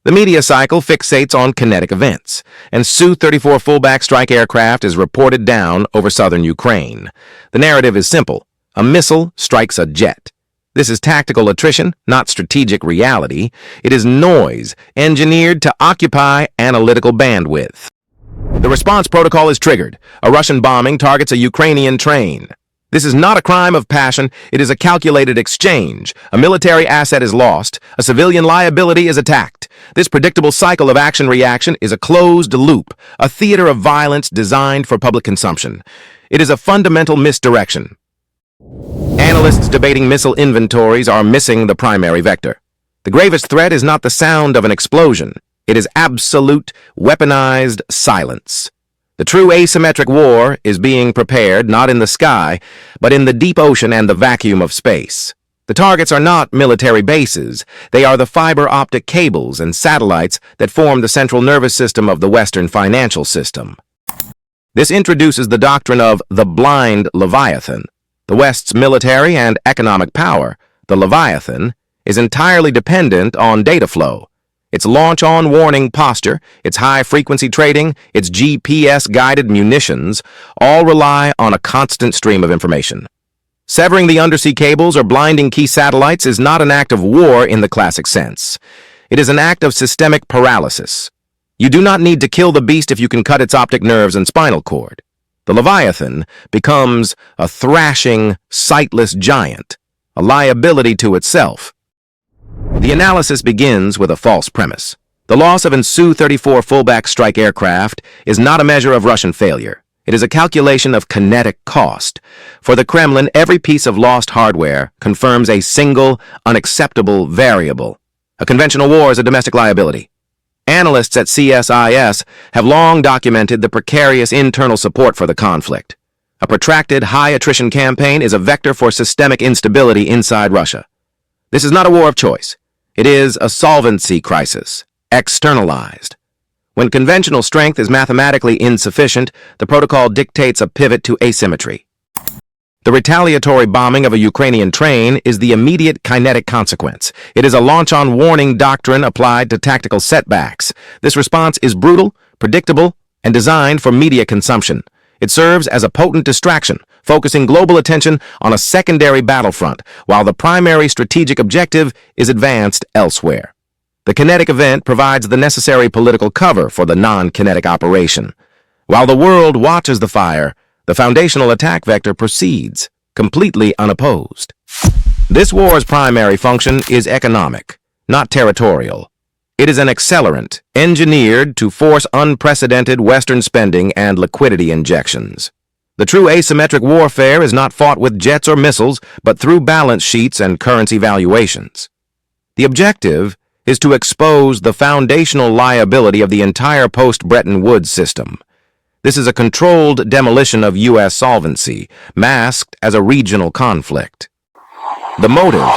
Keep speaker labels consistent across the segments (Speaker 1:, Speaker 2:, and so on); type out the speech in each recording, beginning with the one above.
Speaker 1: The media cycle fixates on kinetic events, and Su-34 fullback strike aircraft is reported down over southern Ukraine. The narrative is simple. A missile strikes a jet. This is tactical attrition, not strategic reality. It is noise, engineered to occupy analytical bandwidth. The response protocol is triggered. A Russian bombing targets a Ukrainian train. This is not a crime of passion, it is a calculated exchange. A military asset is lost, a civilian liability is attacked. This predictable cycle of action-reaction is a closed loop, a theater of violence designed for public consumption. It is a fundamental misdirection. Analysts debating missile inventories are missing the primary vector. The gravest threat is not the sound of an explosion. It is absolute, weaponized silence. The true asymmetric war is being prepared not in the sky, but in the deep ocean and the vacuum of space. The targets are not military bases. They are the fiber optic cables and satellites that form the central nervous system of the Western financial system. This introduces the doctrine of the blind Leviathan. The West's military and economic power, the Leviathan, is entirely dependent on data flow. Its launch-on warning posture, its high-frequency trading, its GPS-guided munitions, all rely on a constant stream of information. Severing the undersea cables or blinding key satellites is not an act of war in the classic sense. It is an act of systemic paralysis. You do not need to kill the beast if you can cut its optic nerves and spinal cord. The Leviathan becomes a thrashing, sightless giant, a liability to itself. The analysis begins with a false premise. The loss of an Su-34 fullback strike aircraft is not a measure of Russian failure. It is a calculation of kinetic cost. For the Kremlin, every piece of lost hardware confirms a single, unacceptable variable. A conventional war is a domestic liability. Analysts at CSIS have long documented the precarious internal support for the conflict. A protracted, high-attrition campaign is a vector for systemic instability inside Russia. This is not a war of choice. It is a solvency crisis, externalized. When conventional strength is mathematically insufficient, the protocol dictates a pivot to asymmetry. The retaliatory bombing of a Ukrainian train is the immediate kinetic consequence. It is a launch-on warning doctrine applied to tactical setbacks. This response is brutal, predictable, and designed for media consumption. It serves as a potent distraction, focusing global attention on a secondary battlefront, while the primary strategic objective is advanced elsewhere. The kinetic event provides the necessary political cover for the non-kinetic operation. While the world watches the fire, the foundational attack vector proceeds, completely unopposed. This war's primary function is economic, not territorial. It is an accelerant, engineered to force unprecedented Western spending and liquidity injections. The true asymmetric warfare is not fought with jets or missiles, but through balance sheets and currency valuations. The objective is to expose the foundational liability of the entire post-Bretton Woods system. This is a controlled demolition of U.S. solvency, masked as a regional conflict. The motive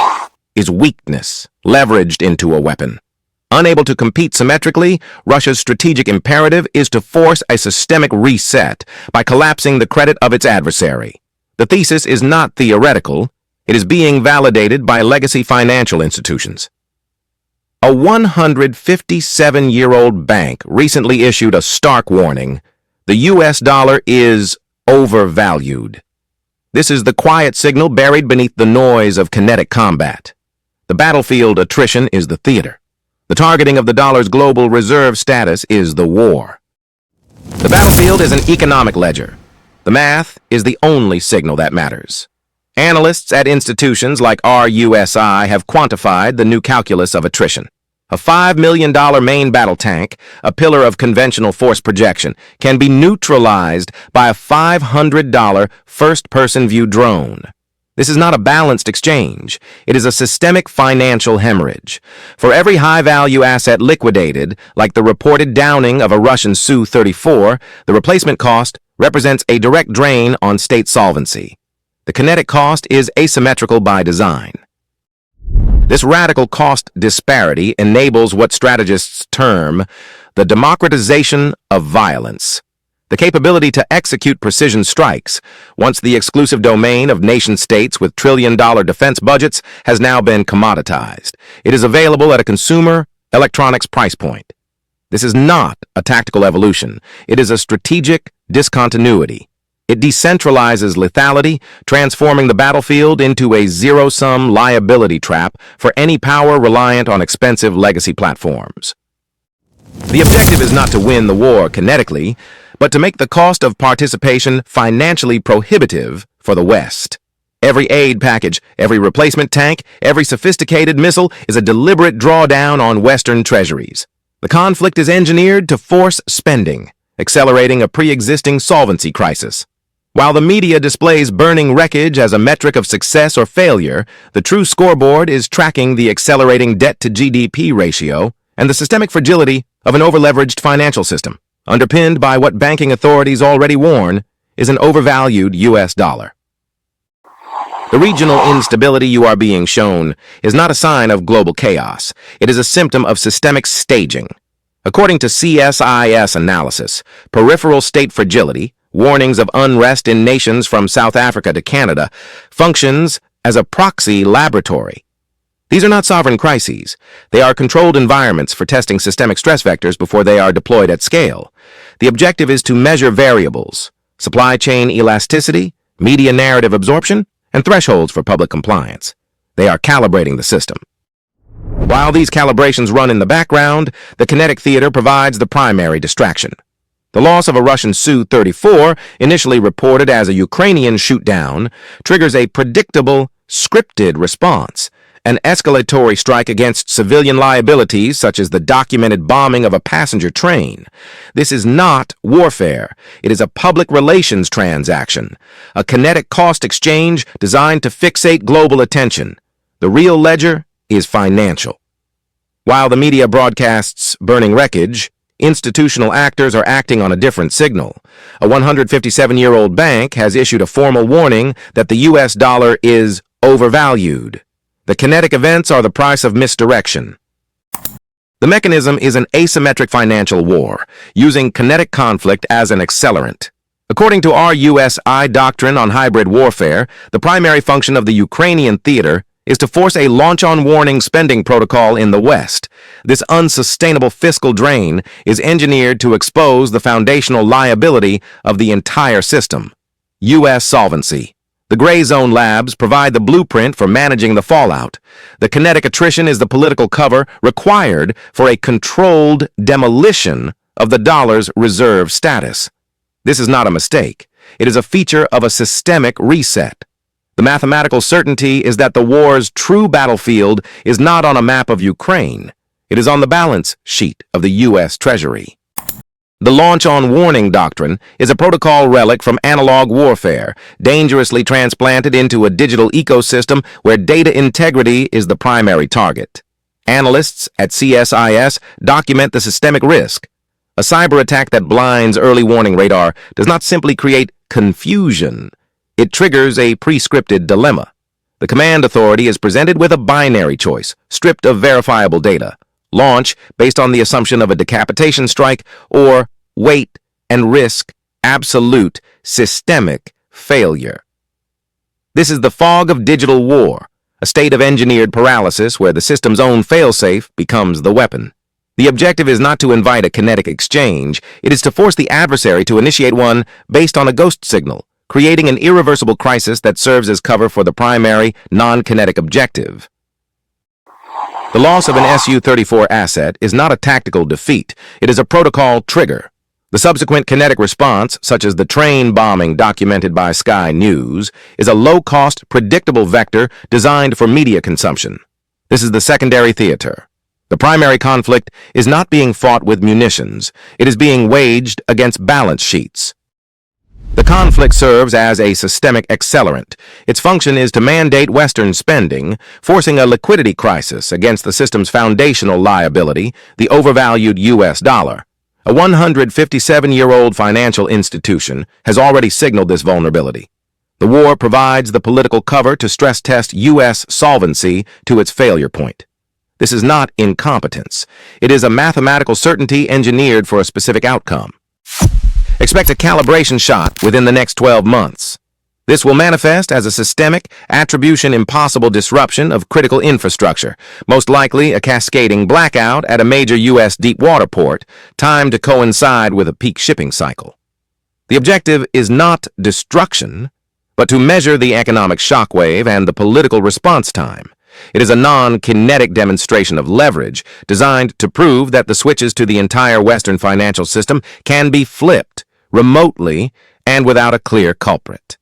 Speaker 1: is weakness, leveraged into a weapon. Unable to compete symmetrically, Russia's strategic imperative is to force a systemic reset by collapsing the credit of its adversary. The thesis is not theoretical. It is being validated by legacy financial institutions. A 157-year-old bank recently issued a stark warning. The U.S. dollar is overvalued. This is the quiet signal buried beneath the noise of kinetic combat. The battlefield attrition is the theater. The targeting of the dollar's global reserve status is the war. The battlefield is an economic ledger. The math is the only signal that matters. Analysts at institutions like RUSI have quantified the new calculus of attrition. A $5 million main battle tank, a pillar of conventional force projection, can be neutralized by a $500 first-person view drone. This is not a balanced exchange. It is a systemic financial hemorrhage. For every high-value asset liquidated, like the reported downing of a Russian Su-34, the replacement cost represents a direct drain on state solvency. The kinetic cost is asymmetrical by design. This radical cost disparity enables what strategists term the democratization of violence. The capability to execute precision strikes, once the exclusive domain of nation-states with trillion-dollar defense budgets, has now been commoditized. It is available at a consumer Electronics price point. This is not a tactical evolution. It is a strategic discontinuity. It decentralizes lethality, transforming the battlefield into a zero-sum liability trap for any power reliant on expensive legacy platforms. The objective is not to win the war kinetically, but to make the cost of participation financially prohibitive for the West. Every aid package, every replacement tank, every sophisticated missile is a deliberate drawdown on Western treasuries. The conflict is engineered to force spending, accelerating a pre-existing solvency crisis. While the media displays burning wreckage as a metric of success or failure, the true scoreboard is tracking the accelerating debt-to-GDP ratio and the systemic fragility of an over-leveraged financial system, underpinned by what banking authorities already warn is an overvalued U.S. dollar. The regional instability you are being shown is not a sign of global chaos. It is a symptom of systemic staging. According to CSIS analysis, peripheral state fragility, warnings of unrest in nations from South Africa to Canada, functions as a proxy laboratory. These are not sovereign crises. They are controlled environments for testing systemic stress vectors before they are deployed at scale. The objective is to measure variables, supply chain elasticity, media narrative absorption, and thresholds for public compliance. They are calibrating the system. While these calibrations run in the background, the kinetic theater provides the primary distraction. The loss of a Russian Su-34, initially reported as a Ukrainian shoot-down, triggers a predictable, scripted response, an escalatory strike against civilian liabilities such as the documented bombing of a passenger train. This is not warfare. It is a public relations transaction, a kinetic cost exchange designed to fixate global attention. The real ledger is financial. While the media broadcasts burning wreckage, institutional actors are acting on a different signal. A 157-year-old bank has issued a formal warning that the U.S. dollar is overvalued. The kinetic events are the price of misdirection. The mechanism is an asymmetric financial war, using kinetic conflict as an accelerant. According to RUSI doctrine on hybrid warfare, the primary function of the Ukrainian theater is to force a launch-on-warning spending protocol in the West. This unsustainable fiscal drain is engineered to expose the foundational liability of the entire system. U.S. solvency. The gray zone labs provide the blueprint for managing the fallout. The kinetic attrition is the political cover required for a controlled demolition of the dollar's reserve status. This is not a mistake. It is a feature of a systemic reset. The mathematical certainty is that the war's true battlefield is not on a map of Ukraine. It is on the balance sheet of the U.S. Treasury. The launch-on-warning doctrine is a protocol relic from analog warfare, dangerously transplanted into a digital ecosystem where data integrity is the primary target. Analysts at CSIS document the systemic risk. A cyber attack that blinds early warning radar does not simply create confusion. It triggers a pre-scripted dilemma. The command authority is presented with a binary choice, stripped of verifiable data. Launch based on the assumption of a decapitation strike, or wait and risk absolute systemic failure. This is the fog of digital war, a state of engineered paralysis where the system's own failsafe becomes the weapon. The objective is not to invite a kinetic exchange, it is to force the adversary to initiate one based on a ghost signal, creating an irreversible crisis that serves as cover for the primary, non-kinetic objective. The loss of an Su-34 asset is not a tactical defeat, it is a protocol trigger. The subsequent kinetic response, such as the train bombing documented by Sky News, is a low-cost, predictable vector designed for media consumption. This is the secondary theater. The primary conflict is not being fought with munitions, it is being waged against balance sheets. The conflict serves as a systemic accelerant. Its function is to mandate Western spending, forcing a liquidity crisis against the system's foundational liability, the overvalued U.S. dollar. A 157-year-old financial institution has already signaled this vulnerability. The war provides the political cover to stress test U.S. solvency to its failure point. This is not incompetence. It is a mathematical certainty engineered for a specific outcome. Expect a calibration shot within the next 12 months. This will manifest as a systemic, attribution-impossible disruption of critical infrastructure, most likely a cascading blackout at a major U.S. deep-water port, timed to coincide with a peak shipping cycle. The objective is not destruction, but to measure the economic shockwave and the political response time. It is a non-kinetic demonstration of leverage designed to prove that the switches to the entire Western financial system can be flipped remotely and without a clear culprit.